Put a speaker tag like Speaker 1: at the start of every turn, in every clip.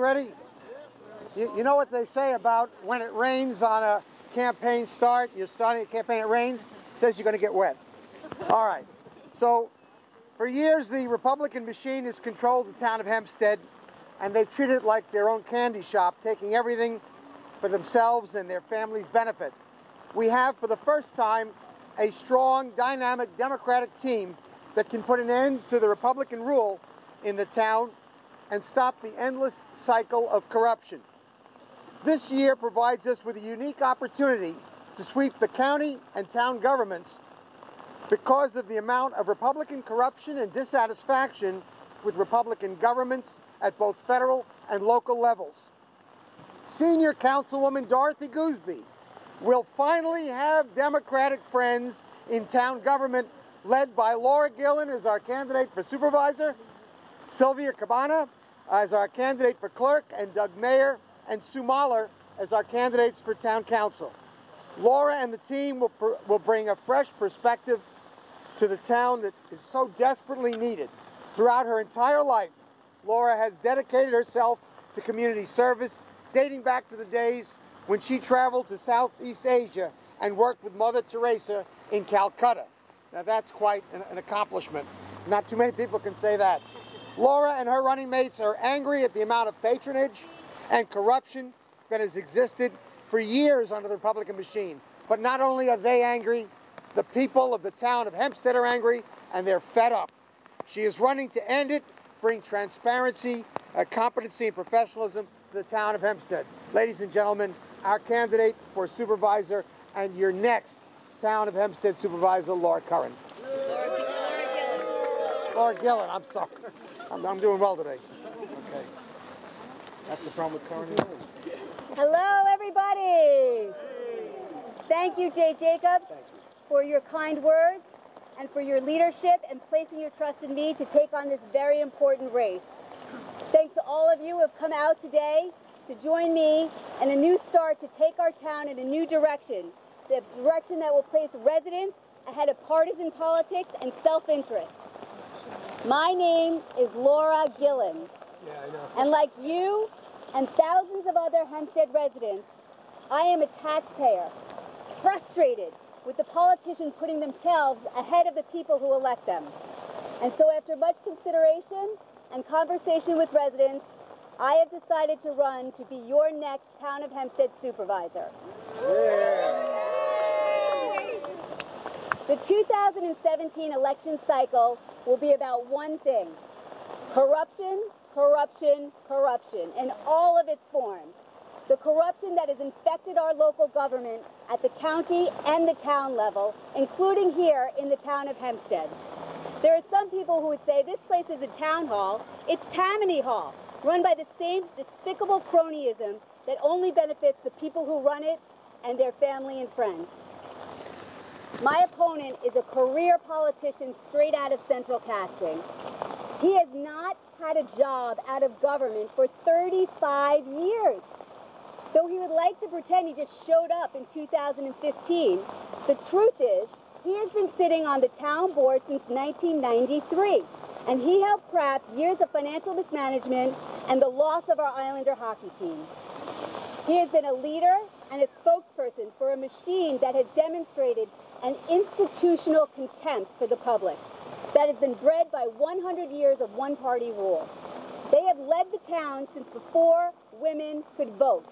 Speaker 1: Ready? You know what they say about when it rains on a campaign start, you're starting a campaign, it rains, it says you're going to get wet. All right. So for years, the Republican machine has controlled the town of Hempstead, and they've treated it like their own candy shop, taking everything for themselves and their family's benefit. We have, for the first time, a strong, dynamic Democratic team that can put an end to the Republican rule in the town and stop the endless cycle of corruption. This year provides us with a unique opportunity to sweep the county and town governments because of the amount of Republican corruption and dissatisfaction with Republican governments at both federal and local levels. Senior Councilwoman Dorothy Gooseby will finally have Democratic friends in town government, led by Laura Gillen as our candidate for supervisor, Sylvia Cabana as our candidate for clerk, and Doug Mayer and Sue Mahler as our candidates for town council. Laura and the team will bring a fresh perspective to the town that is so desperately needed. Throughout her entire life, Laura has dedicated herself to community service, dating back to the days when she traveled to Southeast Asia and worked with Mother Teresa in Calcutta. Now that's quite an accomplishment. Not too many people can say that. Laura and her running mates are angry at the amount of patronage and corruption that has existed for years under the Republican machine. But not only are they angry, the people of the town of Hempstead are angry, and they're fed up. She is running to end it, bring transparency, competency, and professionalism to the town of Hempstead. Ladies and gentlemen, our candidate for supervisor and your next town of Hempstead supervisor, Laura Curran. Laura Gillen, I'm sorry. I'm doing well today. Okay. That's the problem with Curran.
Speaker 2: Hello, everybody. Thank you, Jay Jacobs, for your kind words and for your leadership and placing your trust in me to take on this very important race. Thanks to all of you who have come out today to join me in a new start to take our town in a new direction, the direction that will place residents ahead of partisan politics and self-interest. My name is Laura Gillen.
Speaker 1: Yeah, I know.
Speaker 2: And like you and thousands of other Hempstead residents, I am a taxpayer, frustrated with the politicians putting themselves ahead of the people who elect them. And so after much consideration and conversation with residents, I have decided to run to be your next Town of Hempstead supervisor. Yeah. The 2017 election cycle will be about one thing: corruption, corruption, corruption in all of its forms. The corruption that has infected our local government at the county and the town level, including here in the town of Hempstead. There are some people who would say this place is a town hall. It's Tammany Hall, run by the same despicable cronyism that only benefits the people who run it and their family and friends. My opponent is a career politician straight out of central casting. He has not had a job out of government for 35 years. Though he would like to pretend he just showed up in 2015, the truth is he has been sitting on the town board since 1993, and he helped craft years of financial mismanagement and the loss of our Islander hockey team. He has been a leader and a spokesperson for a machine that has demonstrated an institutional contempt for the public that has been bred by 100 years of one-party rule. They have led the town since before women could vote.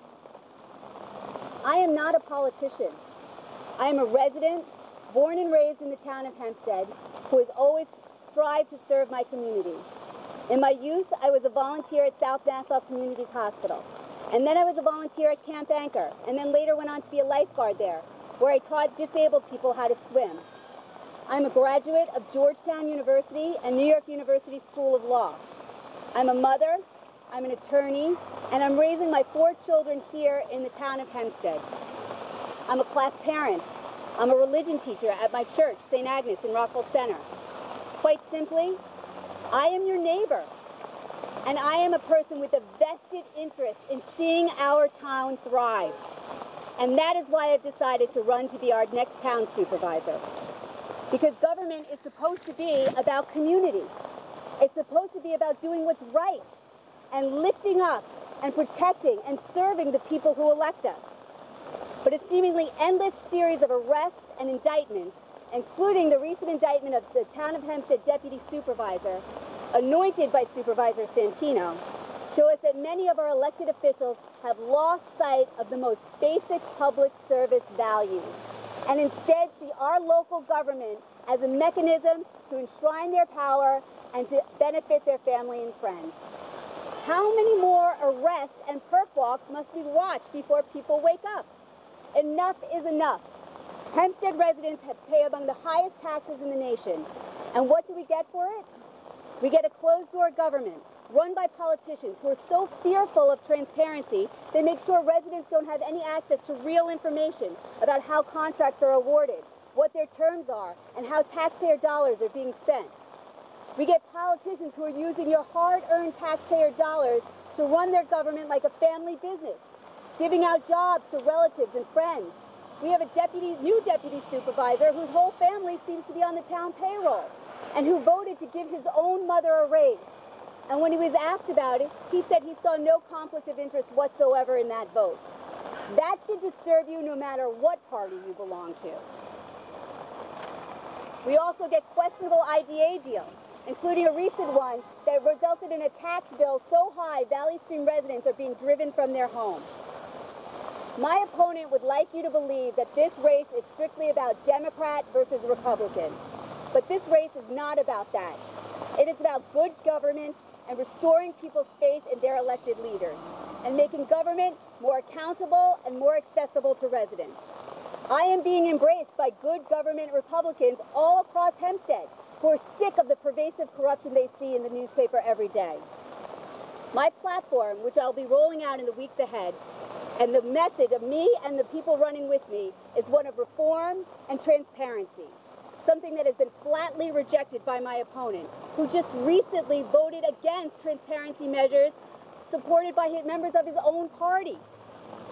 Speaker 2: I am not a politician. I am a resident, born and raised in the town of Hempstead, who has always strived to serve my community. In my youth, I was a volunteer at South Nassau Communities Hospital. And then I was a volunteer at Camp Anchor, and then later went on to be a lifeguard there, where I taught disabled people how to swim. I'm a graduate of Georgetown University and New York University School of Law. I'm a mother, I'm an attorney, and I'm raising my 4 children here in the town of Hempstead. I'm a class parent. I'm a religion teacher at my church, St. Agnes in Rockville Center. Quite simply, I am your neighbor, and I am a person with a vested interest in seeing our town thrive. And that is why I've decided to run to be our next town supervisor. Because government is supposed to be about community. It's supposed to be about doing what's right and lifting up and protecting and serving the people who elect us. But a seemingly endless series of arrests and indictments, including the recent indictment of the Town of Hempstead Deputy Supervisor, anointed by Supervisor Santino, show us that many of our elected officials have lost sight of the most basic public service values, and instead see our local government as a mechanism to enshrine their power and to benefit their family and friends. How many more arrests and perk walks must we watch before people wake up? Enough is enough. Hempstead residents pay among the highest taxes in the nation. And what do we get for it? We get a closed-door government run by politicians who are so fearful of transparency, they make sure residents don't have any access to real information about how contracts are awarded, what their terms are, and how taxpayer dollars are being spent. We get politicians who are using your hard-earned taxpayer dollars to run their government like a family business, giving out jobs to relatives and friends. We have a new deputy supervisor whose whole family seems to be on the town payroll and who voted to give his own mother a raise. And when he was asked about it, he said he saw no conflict of interest whatsoever in that vote. That should disturb you no matter what party you belong to. We also get questionable IDA deals, including a recent one that resulted in a tax bill so high Valley Stream residents are being driven from their homes. My opponent would like you to believe that this race is strictly about Democrat versus Republican. But this race is not about that. It is about good government and restoring people's faith in their elected leaders and making government more accountable and more accessible to residents. I am being embraced by good government Republicans all across Hempstead who are sick of the pervasive corruption they see in the newspaper every day. My platform, which I'll be rolling out in the weeks ahead, and the message of me and the people running with me is one of reform and transparency, something that has been flatly rejected by my opponent, who just recently voted against transparency measures supported by members of his own party.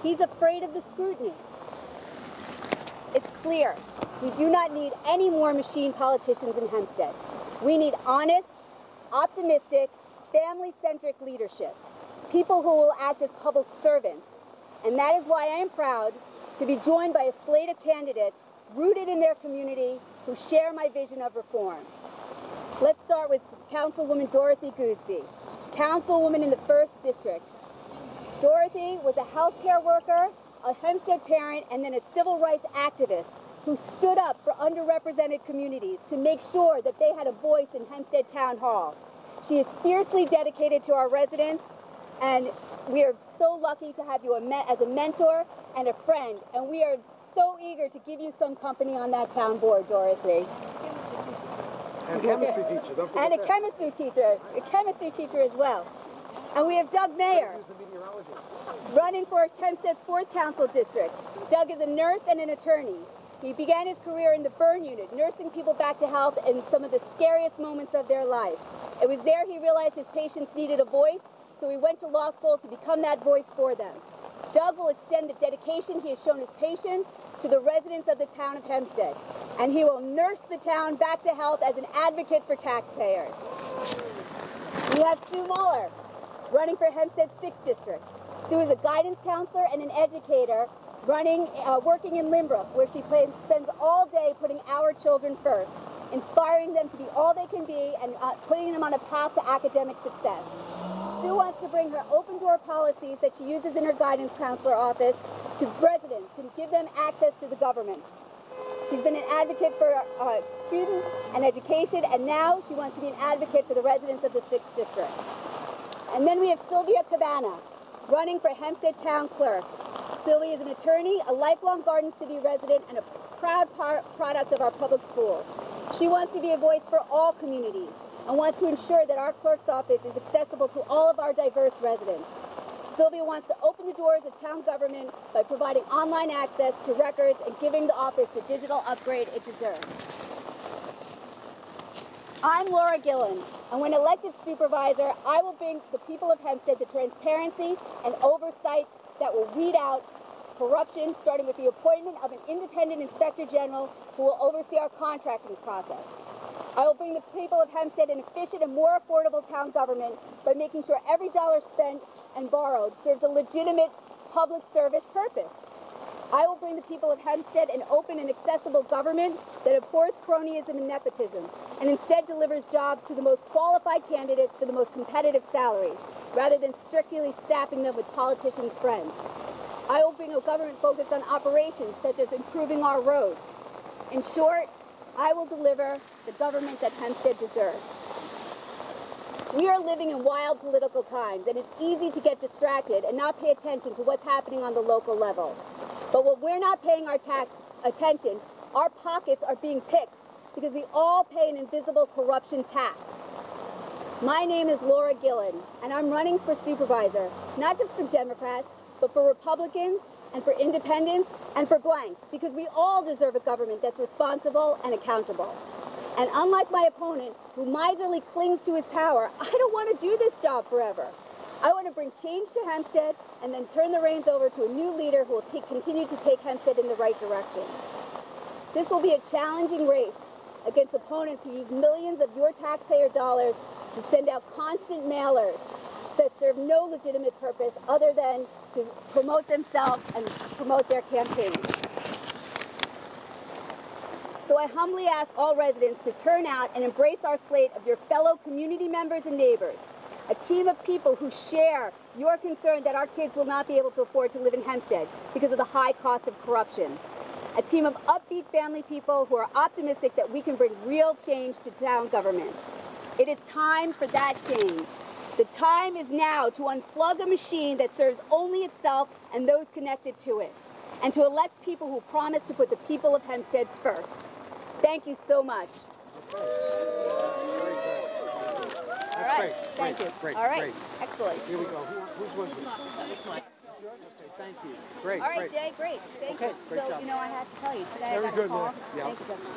Speaker 2: He's afraid of the scrutiny. It's clear, we do not need any more machine politicians in Hempstead. We need honest, optimistic, family-centric leadership, people who will act as public servants. And that is why I am proud to be joined by a slate of candidates rooted in their community who share my vision of reform. Let's start with Councilwoman Dorothy Gooseby, Councilwoman in the 1st District. Dorothy was a healthcare worker, a Hempstead parent, and then a civil rights activist who stood up for underrepresented communities to make sure that they had a voice in Hempstead Town Hall. She is fiercely dedicated to our residents, and we are so lucky to have you as a mentor and a friend, and we are so eager to give you some company on that town board, Dorothy.
Speaker 1: And chemistry teacher, don't forget
Speaker 2: and a
Speaker 1: that.
Speaker 2: chemistry teacher as well. And we have Doug Mayer, running for Hempstead's 4th Council District. Doug is a nurse and an attorney. He began his career in the burn unit, nursing people back to health in some of the scariest moments of their life. It was there he realized his patients needed a voice, so he went to law school to become that voice for them. Doug will extend the dedication he has shown his patients to the residents of the town of Hempstead, and he will nurse the town back to health as an advocate for taxpayers. We have Sue Muller, running for Hempstead's 6th District. Sue is a guidance counselor and an educator working in Limbrook, where she spends all day putting our children first, inspiring them to be all they can be and putting them on a path to academic success. Sue wants to bring her open-door policies that she uses in her guidance counselor office to residents to give them access to the government. She's been an advocate for students and education, and now she wants to be an advocate for the residents of the 6th District. And then we have Sylvia Cabana, running for Hempstead Town Clerk. Sylvia is an attorney, a lifelong Garden City resident, and a proud product of our public schools. She wants to be a voice for all communities and wants to ensure that our clerk's office is accessible to all of our diverse residents. Sylvia wants to open the doors of town government by providing online access to records and giving the office the digital upgrade it deserves. I'm Laura Gillen, and when elected supervisor, I will bring the people of Hempstead the transparency and oversight that will weed out corruption, starting with the appointment of an independent inspector general who will oversee our contracting process. I will bring the people of Hempstead an efficient and more affordable town government by making sure every dollar spent and borrowed serves a legitimate public service purpose. I will bring the people of Hempstead an open and accessible government that abhors cronyism and nepotism, and instead delivers jobs to the most qualified candidates for the most competitive salaries, rather than strictly staffing them with politicians' friends. I will bring a government focused on operations, such as improving our roads. In short, I will deliver the government that Hempstead deserves. We are living in wild political times, and it's easy to get distracted and not pay attention to what's happening on the local level. But when we're not paying our attention, our pockets are being picked because we all pay an invisible corruption tax. My name is Laura Gillen, and I'm running for supervisor, not just for Democrats, but for Republicans and for independents and for blanks, because we all deserve a government that's responsible and accountable. And unlike my opponent, who miserly clings to his power, I don't want to do this job forever. I want to bring change to Hempstead and then turn the reins over to a new leader who will continue to take Hempstead in the right direction. This will be a challenging race against opponents who use millions of your taxpayer dollars to send out constant mailers that serve no legitimate purpose other than to promote themselves and promote their campaigns. So I humbly ask all residents to turn out and embrace our slate of your fellow community members and neighbors, a team of people who share your concern that our kids will not be able to afford to live in Hempstead because of the high cost of corruption. A team of upbeat family people who are optimistic that we can bring real change to town government. It is time for that change. The time is now to unplug a machine that serves only itself and those connected to it, and to elect people who promise to put the people of Hempstead first. Thank you so much.
Speaker 1: That's great.
Speaker 2: Thank you.
Speaker 1: Great.
Speaker 2: All right.
Speaker 1: Great.
Speaker 2: Excellent.
Speaker 1: Here we go. Whose was this?
Speaker 2: That was mine.
Speaker 1: It's yours? Okay, thank you. Great.
Speaker 2: All right,
Speaker 1: great.
Speaker 2: Jay, great. Thank
Speaker 1: Okay,
Speaker 2: you.
Speaker 1: great
Speaker 2: So,
Speaker 1: job.
Speaker 2: I have to tell you, today
Speaker 1: Very
Speaker 2: I got
Speaker 1: good,
Speaker 2: a call.
Speaker 1: Lynn. Yeah.
Speaker 2: Thank you, gentlemen.